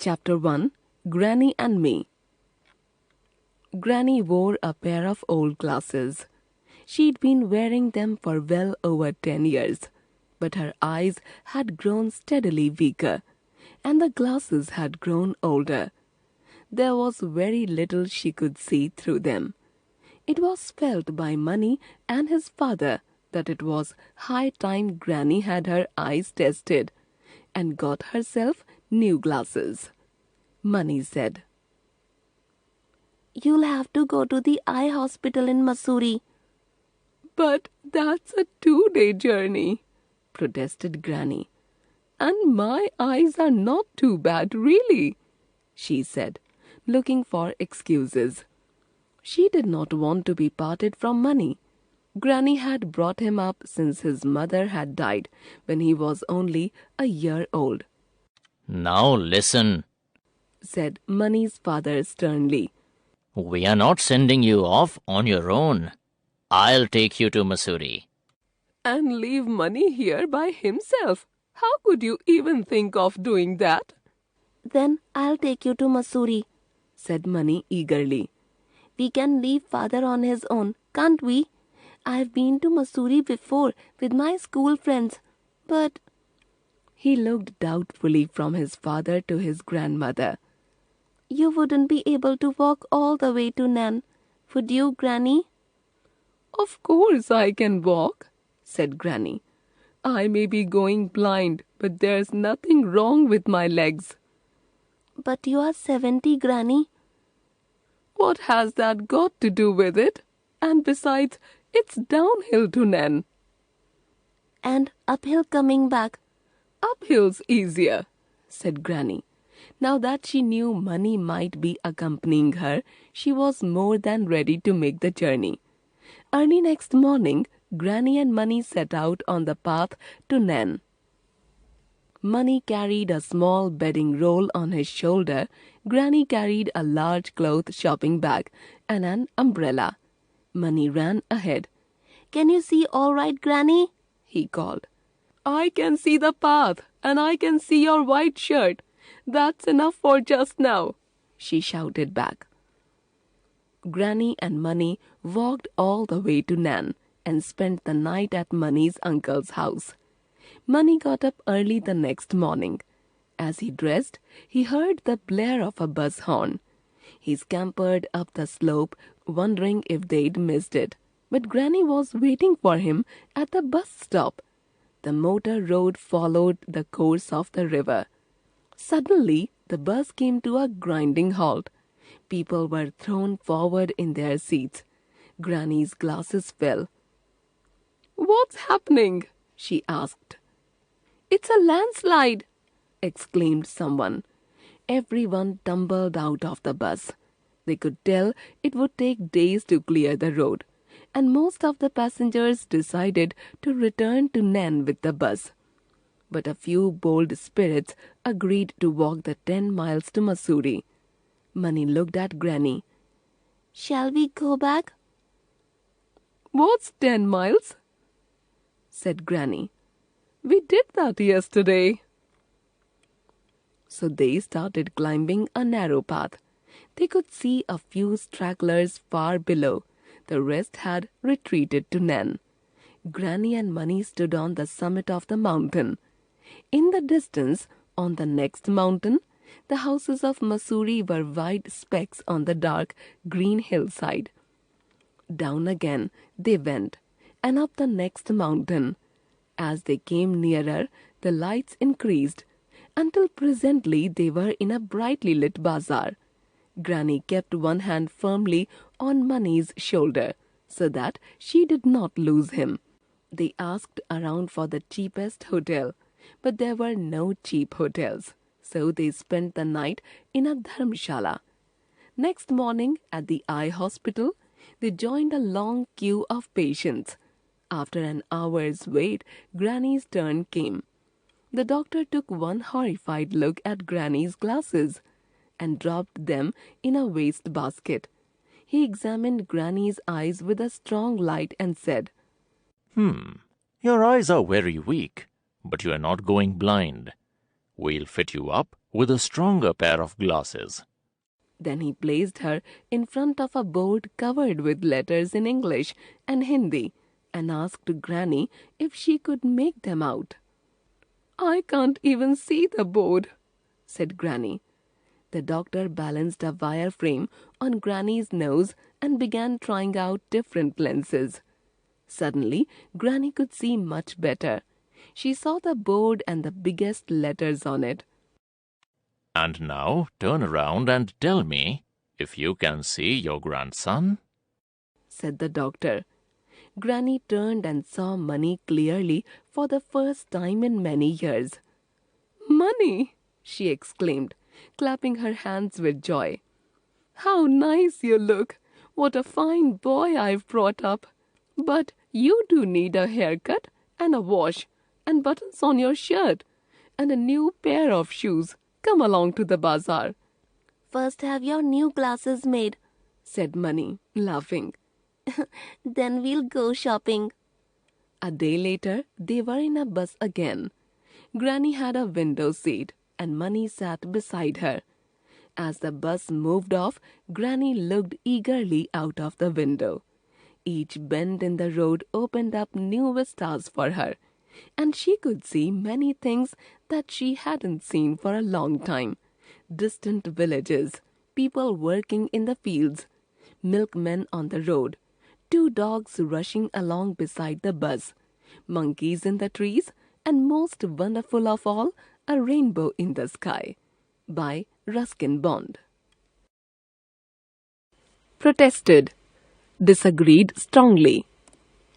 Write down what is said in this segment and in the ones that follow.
Chapter 1 Granny and Me. Granny wore a pair of old glasses. She'd been wearing them for well over 10 years, but her eyes had grown steadily weaker, and the glasses had grown older. There was very little she could see through them. It was felt by Money and his father that it was high time Granny had her eyes tested and got herself new glasses. Money said, "You'll have to go to the eye hospital in Mussoorie." "But that's a 2-day journey," protested Granny. "And my eyes are not too bad, really," she said, looking for excuses. She did not want to be parted from Money. Granny had brought him up since his mother had died when he was only a year old. "Now listen," said Money's father sternly. "We are not sending you off on your own. I'll take you to Mussoorie." "And leave Money here by himself? How could you even think of doing that?" "Then I'll take you to Mussoorie," said Money eagerly. "We can leave father on his own, can't we? I've been to Mussoorie before with my school friends, but—" He looked doubtfully from his father to his grandmother. "You wouldn't be able to walk all the way to Nan, would you, Granny?" "Of course I can walk," said Granny. "I may be going blind, but there's nothing wrong with my legs." "But you are 70, Granny." "What has that got to do with it? And besides, it's downhill to Nan." "And uphill coming back." "Uphill's easier," said Granny. Now that she knew Money might be accompanying her, she was more than ready to make the journey. Early next morning, Granny and Money set out on the path to Nan. Money carried a small bedding roll on his shoulder. Granny carried a large cloth shopping bag and an umbrella. Money ran ahead. "Can you see all right, Granny?" he called. "I can see the path, and I can see your white shirt. That's enough for just now," she shouted back. Granny and Money walked all the way to Nan and spent the night at Money's uncle's house. Money got up early the next morning. As he dressed, he heard the blare of a bus horn. He scampered up the slope, wondering if they'd missed it. But Granny was waiting for him at the bus stop. The motor road followed the course of the river. Suddenly, the bus came to a grinding halt. People were thrown forward in their seats. Granny's glasses fell. "What's happening?" she asked. "It's a landslide!" exclaimed someone. Everyone tumbled out of the bus. They could tell it would take days to clear the road, and most of the passengers decided to return to Nan with the bus. But a few bold spirits agreed to walk the 10 miles to Mussoorie. Money looked at Granny. "Shall we go back?" "What's 10 miles?" said Granny. "We did that yesterday." So they started climbing a narrow path. They could see a few stragglers far below. The rest had retreated to Nan. Granny and Money stood on the summit of the mountain. In the distance, on the next mountain, the houses of Mussoorie were white specks on the dark green hillside. Down again they went, and up the next mountain. As they came nearer, the lights increased, until presently they were in a brightly lit bazaar. Granny kept one hand firmly on Money's shoulder, so that she did not lose him. They asked around for the cheapest hotel, but there were no cheap hotels, so they spent the night in a dharmshala. Next morning, at the eye hospital, they joined a long queue of patients. After an hour's wait, Granny's turn came. The doctor took one horrified look at Granny's glasses and dropped them in a waste basket. He examined Granny's eyes with a strong light and said, Your eyes are very weak, but you are not going blind. We'll fit you up with a stronger pair of glasses. Then he placed her in front of a board covered with letters in English and Hindi and asked Granny if she could make them out. "I can't even see the board," said Granny. The doctor balanced a wire frame on Granny's nose and began trying out different lenses. Suddenly, Granny could see much better. She saw the board and the biggest letters on it. And now turn around and tell me if you can see your grandson, said the doctor. Granny turned and saw Money clearly for the first time in many years. "Money!" she exclaimed, clapping her hands with joy. "How nice you look! What a fine boy I've brought up! But you do need a haircut and a wash and buttons on your shirt and a new pair of shoes. Come along to the bazaar." "First have your new glasses made," said Money, laughing. "Then we'll go shopping." A day later, they were in a bus again. Granny had a window seat and Money sat beside her. As the bus moved off, Granny looked eagerly out of the window. Each bend in the road opened up new vistas for her, and she could see many things that she hadn't seen for a long time. Distant villages, people working in the fields, milkmen on the road, 2 dogs rushing along beside the bus, monkeys in the trees, and most wonderful of all, a rainbow in the sky. By Ruskin Bond. Protested, disagreed strongly,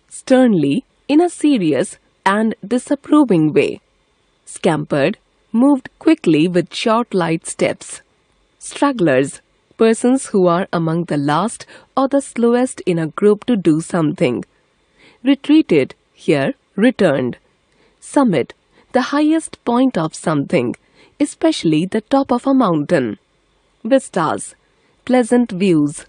sternly, in a serious and disapproving way. Scampered, moved quickly with short light steps. Stragglers, persons who are among the last or the slowest in a group to do something. Retreated, here returned. Summit, the highest point of something, especially the top of a mountain. Vistas, pleasant views.